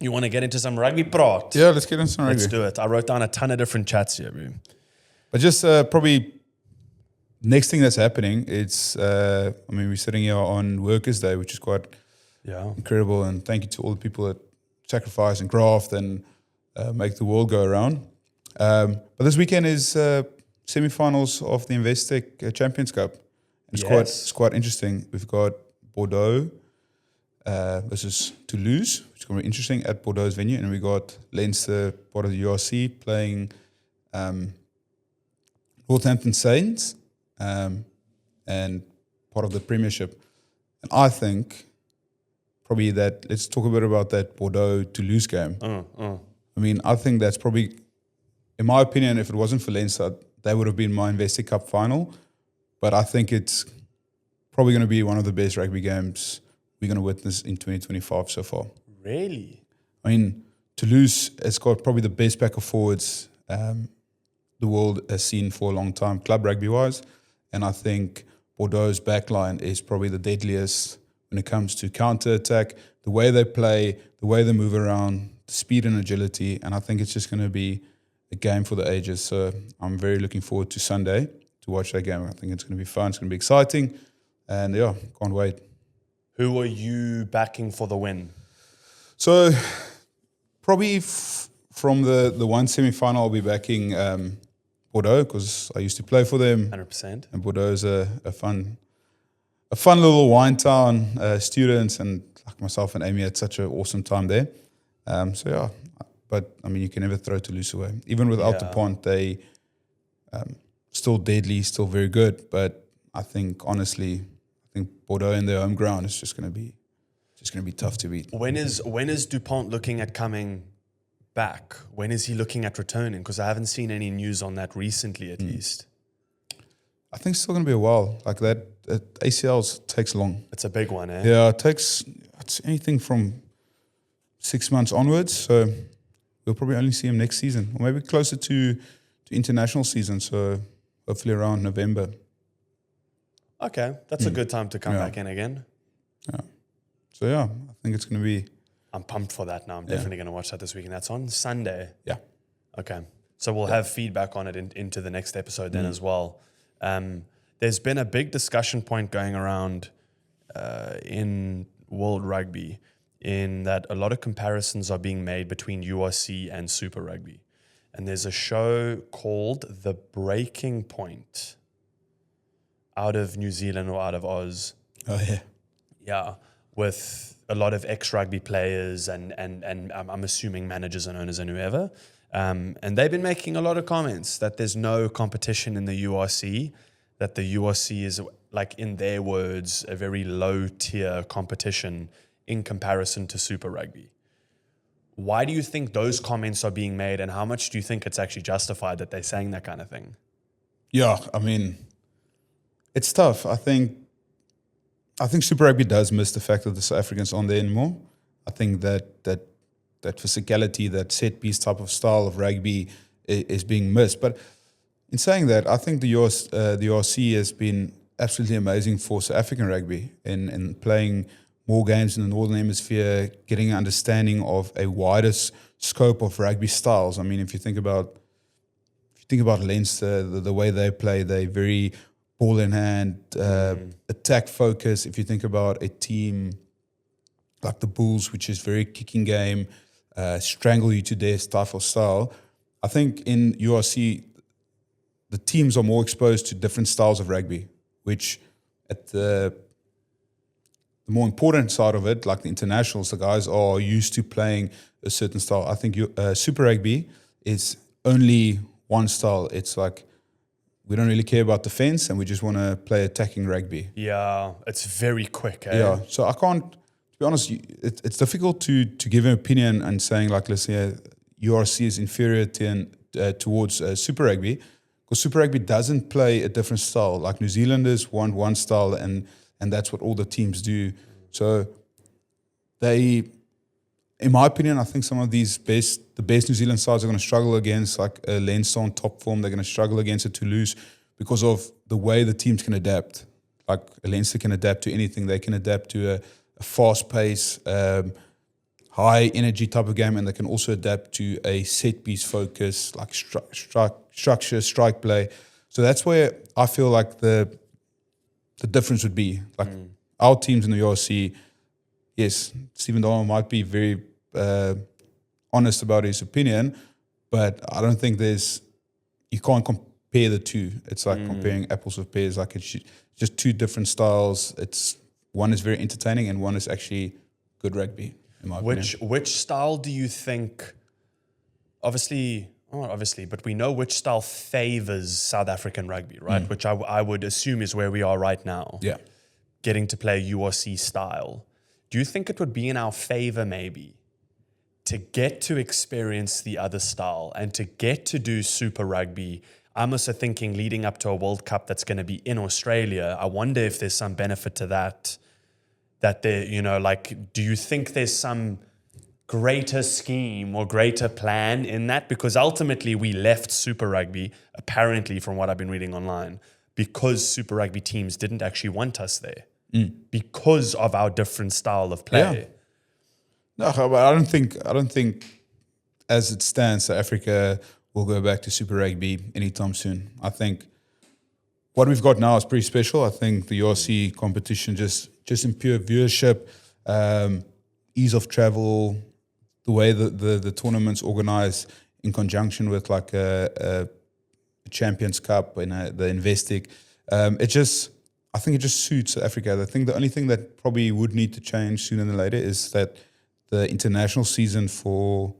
You want to get into some rugby praat? Yeah, let's get into some rugby. Let's do it. I wrote down a ton of different chats here, bro. But just probably next thing that's happening, it's, we're sitting here on Workers' Day, which is quite incredible. And thank you to all the people that sacrifice and graft and make the world go around. But this weekend is semi-finals of the Investec Champions Cup. It's quite interesting. We've got Bordeaux versus Toulouse, which is going to be interesting at Bordeaux's venue. And we got Leinster, part of the URC, playing Northampton Saints and part of the Premiership. And I think probably that, let's talk a bit about that Bordeaux-Toulouse game. I think that's probably, in my opinion, if it wasn't for Leinster, that would have been my Investec Cup final. But I think it's probably going to be one of the best rugby games we're going to witness in 2025 so far. Really? Toulouse has got probably the best pack of forwards the world has seen for a long time, club rugby-wise. And I think Bordeaux's backline is probably the deadliest when it comes to counter-attack, the way they play, the way they move around, the speed and agility. And I think it's just going to be a game for the ages. So I'm very looking forward to Sunday to watch that game. I think it's going to be fun. It's going to be exciting. And can't wait. Who are you backing for the win? So probably from the one semi-final, I'll be backing Bordeaux because I used to play for them. 100%. And Bordeaux is a fun little wine town. Students and like myself and Amy had such an awesome time there. But you can never throw Toulouse away. Even without the point, they still deadly, still very good. But I think honestly, Bordeaux in their home ground is just going to be tough to beat. When is Dupont looking at coming back? When is he looking at returning? Because I haven't seen any news on that recently, at least. I think it's still going to be a while. Like that ACLs takes long. It's a big one, eh? Yeah, it's anything from 6 months onwards. So we'll probably only see him next season, or maybe closer to international season. So hopefully around November. Okay, that's a good time to come back in again. Yeah. So I think it's going to be. I'm pumped for that now. I'm definitely going to watch that this weekend. That's on Sunday. Yeah. Okay. So we'll have feedback on it into the next episode then as well. There's been a big discussion point going around in World Rugby in that a lot of comparisons are being made between URC and Super Rugby. And there's a show called The Breaking Point out of New Zealand or out of Oz. Oh, yeah. Yeah, with a lot of ex-rugby players and I'm assuming managers and owners and whoever. And they've been making a lot of comments that there's no competition in the URC, that the URC is, like in their words, a very low-tier competition in comparison to Super Rugby. Why do you think those comments are being made, and how much do you think it's actually justified that they're saying that kind of thing? Yeah, it's tough. I think Super Rugby does miss the fact that the South Africans aren't there anymore. I think that physicality, that set-piece type of style of rugby is being missed. But in saying that, I think the URC has been absolutely amazing for South African rugby in playing more games in the Northern Hemisphere, getting an understanding of a wider scope of rugby styles. If you think about Leinster, the way they play, they're very ball in hand, attack focus. If you think about a team like the Bulls, which is very kicking game, strangle you to death type of style, I think in URC, the teams are more exposed to different styles of rugby, which at the more important side of it, like the internationals, the guys are used to playing a certain style. I think Super Rugby is only one style. It's like, we don't really care about defense and we just want to play attacking rugby. Yeah, it's very quick. Eh? Yeah, so I can't, to be honest, it's difficult to give an opinion and saying like, let's say URC is inferior towards Super Rugby, because Super Rugby doesn't play a different style. Like New Zealanders want one style and that's what all the teams do. So they, in my opinion, I think some of the best New Zealand sides are going to struggle against like a Leinster on top form. They're going to struggle against a Toulouse because of the way the teams can adapt. Like a Leinster can adapt to anything. They can adapt to a fast pace, high energy type of game, and they can also adapt to a set piece focus, like structure, strike play. So that's where I feel like the difference would be. Like our teams in the URC, yes, Stephen Dahmer might be very honest about his opinion, but I don't think you can't compare the two. It's like comparing apples with pears. Like it's just two different styles. One is very entertaining and one is actually good rugby, in my opinion. Which style do you think, obviously, but we know which style favors South African rugby, right? Which I would assume is where we are right now. Yeah. Getting to play URC style. Do you think it would be in our favor maybe to get to experience the other style and to get to do Super Rugby? I'm also thinking leading up to a World Cup that's going to be in Australia. I wonder if there's some benefit to that there, do you think there's some greater scheme or greater plan in that? Because ultimately we left Super Rugby, apparently from what I've been reading online, because Super Rugby teams didn't actually want us there because of our different style of play. Yeah. No, but I don't think as it stands, South Africa will go back to Super Rugby anytime soon. I think what we've got now is pretty special. I think the URC competition just in pure viewership, ease of travel, the way the tournament's organized in conjunction with like a Champions Cup and the Investic, I think it just suits Africa. I think the only thing that probably would need to change sooner than later is that the international season for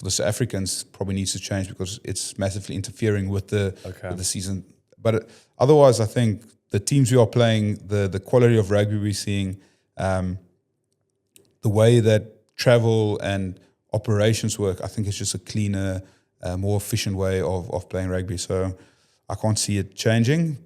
the South Africans probably needs to change because it's massively interfering with the season. But otherwise, I think the teams we are playing, the quality of rugby we're seeing, the way that travel and operations work, I think it's just a cleaner, more efficient way of playing rugby. So I can't see it changing.